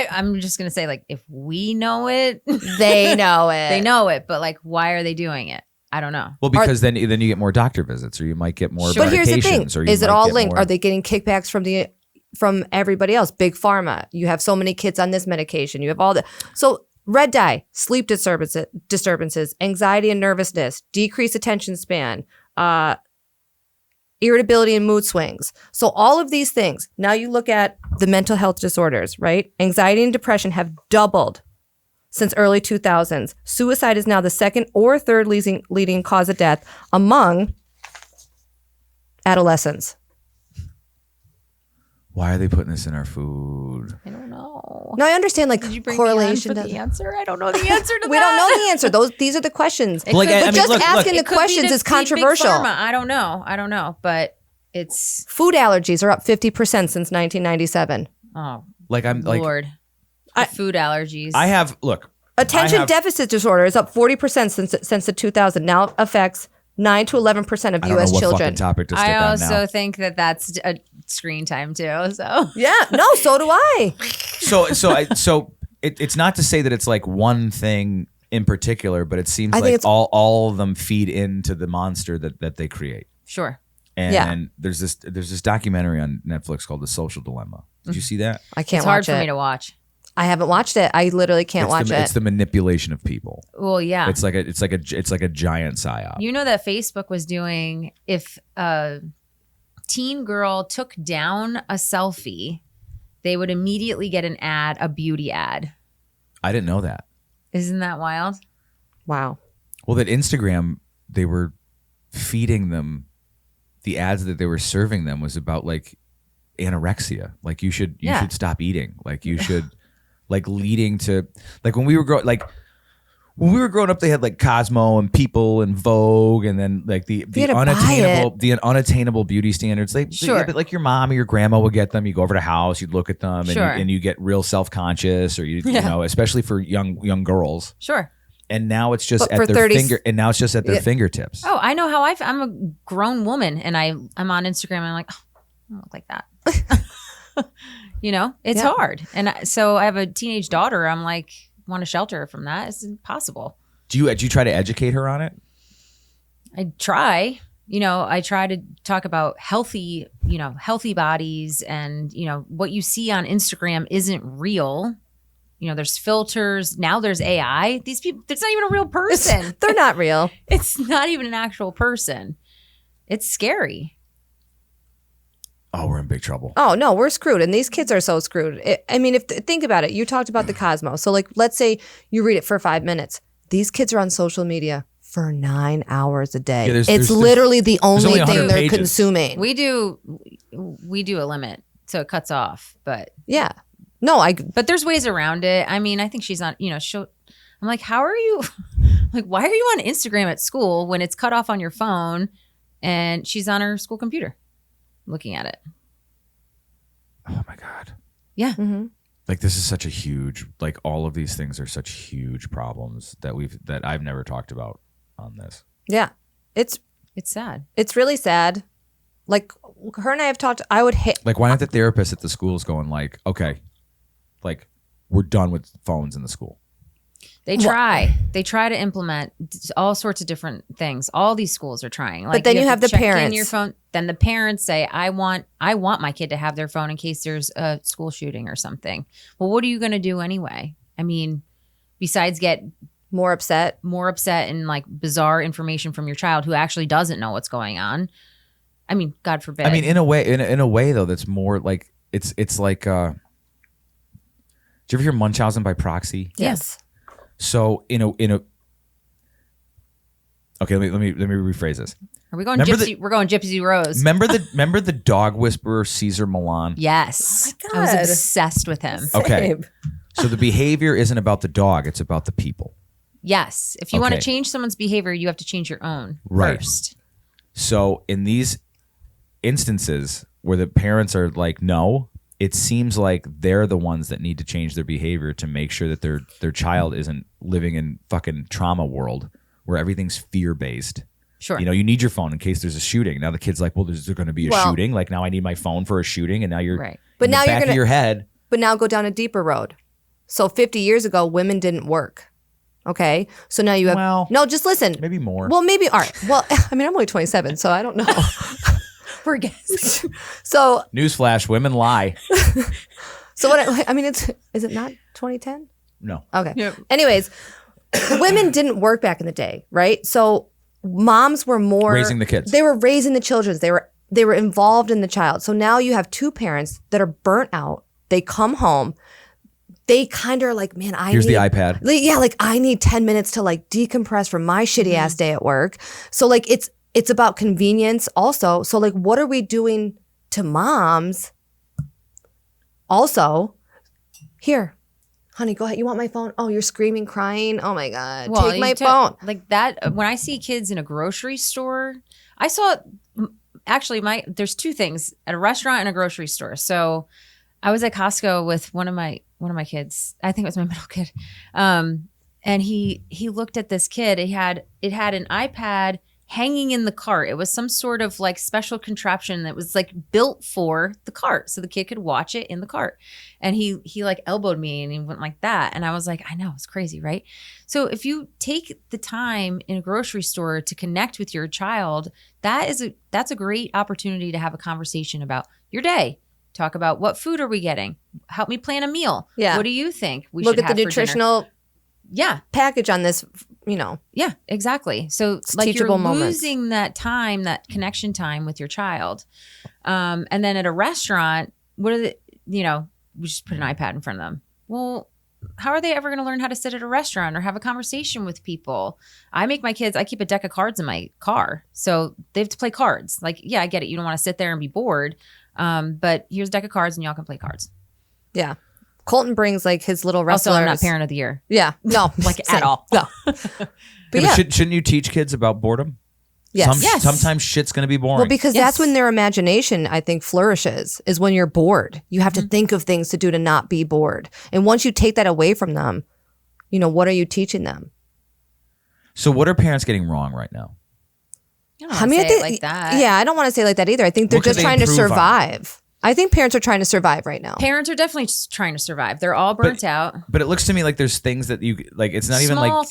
I'm just going to say, like, if we know it, They know it. they know it. But like, why are they doing it? I don't know. Well, because then you get more doctor visits, or you might get more. But here's the thing: medications, or you is it might all get linked? more- Are they getting kickbacks from everybody else? Big pharma. You have so many kids on this medication. You have all the red dye, sleep disturbances, anxiety and nervousness, decreased attention span, irritability and mood swings. So all of these things. Now you look at the mental health disorders, right? Anxiety and depression have doubled since early 2000s. Suicide is now the second or third leading cause of death among adolescents. Why are they putting this in our food? I don't know. Now I understand like Did you bring correlation. me on for the answer? I don't know the answer to that. We don't know the answer. These are the questions. Like, I but mean, just look, asking It the could be questions to is feed Big controversial. Pharma. I don't know. But it's Food allergies are up 50% since 1997. Like I'm like Lord. The food allergies. I have look. Attention I have- deficit disorder is up 40% since the 2000. Now affects 9 to 11% of I don't U.S. know what children. fucking topic to stick I on also now. think that's a screen time too. So Yeah, no, so do I. So it's not to say that it's like one thing in particular, but it seems I think like it's- all of them feed into the monster that they create. sure. And Yeah. there's this documentary on Netflix called The Social Dilemma. Did you see that? I can't It's hard watch for it. me to watch. I haven't watched it. I literally can't watch It's it. the manipulation of people. Well, yeah. It's like a giant psyop. You know that Facebook was doing, if a teen girl took down a selfie, they would immediately get an ad, a beauty ad. I didn't know that. Isn't that wild? Wow. Well, that Instagram, they were feeding them, the ads that they were serving them was about like anorexia. Like you should stop eating. Like you should, like leading to, like when we were growing up, they had like Cosmo and People and Vogue, and then like the had to buy unattainable beauty standards. Sure. But like your mom or your grandma would get them. You go over to the house, you'd look at them, and, Sure. and you get real self conscious, or you know, especially for young girls. Sure. And now it's just But for at their 30s now it's just at their Yeah. fingertips. Oh, I know how I'm a grown woman and I'm on Instagram and I'm like, oh, I don't look like that. You know, it's Yeah. hard. And so I have a teenage daughter. I'm like, want to shelter her from that. It's impossible. Do you try to educate her on it? I try, I try to talk about healthy bodies, and, what you see on Instagram isn't real. There's filters. Now there's AI. These people, it's not even a real person. They're not real. It's not even an actual person. It's scary. Oh, we're in big trouble. Oh no, we're screwed, and these kids are so screwed. Think about it. You talked about the Cosmo. So, like, let's say you read it for 5 minutes. These kids are on social media for 9 hours a day. Yeah, it's literally the only only thing 100 they're pages. consuming. We do a limit, so it cuts off. But Yeah. No, there's ways around it. I mean, I think she's on. I'm like, how are you? Like, why are you on Instagram at school when it's cut off on your phone, and she's on her school computer, looking at it? Oh my God. Yeah. Mhm. Like this is such a huge, like all of these things are such huge problems that I've never talked about on this. Yeah. It's sad. really sad. Like, her and I have talked. I would hit. Like why aren't the therapists at the schools going like, okay, like we're done with phones in the school? They try to implement all sorts of different things. All these schools are trying. Like, then you have to the check in parents. your phone. Then the parents say, I want my kid to have their phone in case there's a school shooting or something. Well, what are you going to do anyway? I mean, besides get More upset. and like bizarre information from your child who actually doesn't know what's going on. I mean, God forbid. I mean, in a way though, that's more like it's like. Did you ever hear Munchausen by proxy? Yes. So in a. Okay, let me rephrase this. Are we going Remember Gypsy? We're going Gypsy Rose. Remember the dog whisperer Caesar Milan? Yes. Oh my I was God. obsessed with him. Okay. Same. So the behavior isn't about the dog; it's about the people. Yes. If you want to Okay. change someone's behavior, you have to change your own Right. first. So in these instances where the parents are like, no, it seems like they're the ones that need to change their behavior to make sure that their child isn't living in fucking trauma world where everything's fear based. Sure. You need your phone in case there's a shooting. Now the kid's like, well, there's going to be a Well- shooting. Like now I need my phone for a shooting, and now you're Right. But in now the you're back gonna- of your head. But now go down a deeper road. So 50 years ago, women didn't work. Okay. So now you have, Well, no, just listen. maybe more. Well, maybe, all right. Well, I mean, I'm only 27, so I don't know. We're guessing. So, Newsflash: women lie. so what, I mean, is it not 2010? No. Okay. Yep. Anyways, women didn't work back in the day, right? So moms were more Raising the kids. They were raising the children. They were involved in the child. So now you have two parents that are burnt out. They come home. They kind of are like, man, Here's the iPad. Like I need 10 minutes to like decompress from my shitty ass day at work. So like it's about convenience also. So like what are we doing to moms? Also, here, honey, go ahead. You want my phone? Oh, you're screaming, crying. Oh my God. Take my phone. Like that. When I see kids in a grocery store, I saw actually there's two things at a restaurant and a grocery store. So I was at Costco with one of my kids. I think it was my middle kid. And he looked at this kid. It had an iPad hanging in the cart. It was some sort of like special contraption that was like built for the cart so the kid could watch it in the cart. And he like elbowed me and he went like that. And I was like, I know, it's crazy, right? So if you take the time in a grocery store to connect with your child, that's a great opportunity to have a conversation about your day. Talk about what food are we getting? Help me plan a meal. Yeah. What do you think we Look should at have the for dinner? nutritional Yeah. package on this, you know. Yeah, exactly. So It's like you're teachable moments. losing that time, that connection time with your child. And then at a restaurant, what are we just put an iPad in front of them. Well, how are they ever going to learn how to sit at a restaurant or have a conversation with people? I keep a deck of cards in my car. So they have to play cards. Like, yeah, I get it. You don't want to sit there and be bored. But here's a deck of cards and y'all can play cards. Yeah. Colton brings like his little wrestlers. Also, I'm not parent of the year. Yeah. No. Like same. at all. No. But yeah. Shouldn't you teach kids about boredom? Yes. Yes. Sometimes shit's going to be boring. Well, because Yes. that's when their imagination, I think, flourishes, is when you're bored. You have to think of things to do to not be bored. And once you take that away from them, what are you teaching them? So what are parents getting wrong right now? I don't want to say it like that. Yeah, I don't want to say it like that either. I think they're What could just they trying to improve on? survive. I think parents are trying to survive right now. Parents are definitely just trying to survive. They're all burnt out. But it looks to me like there's things that you like. It's not even Small like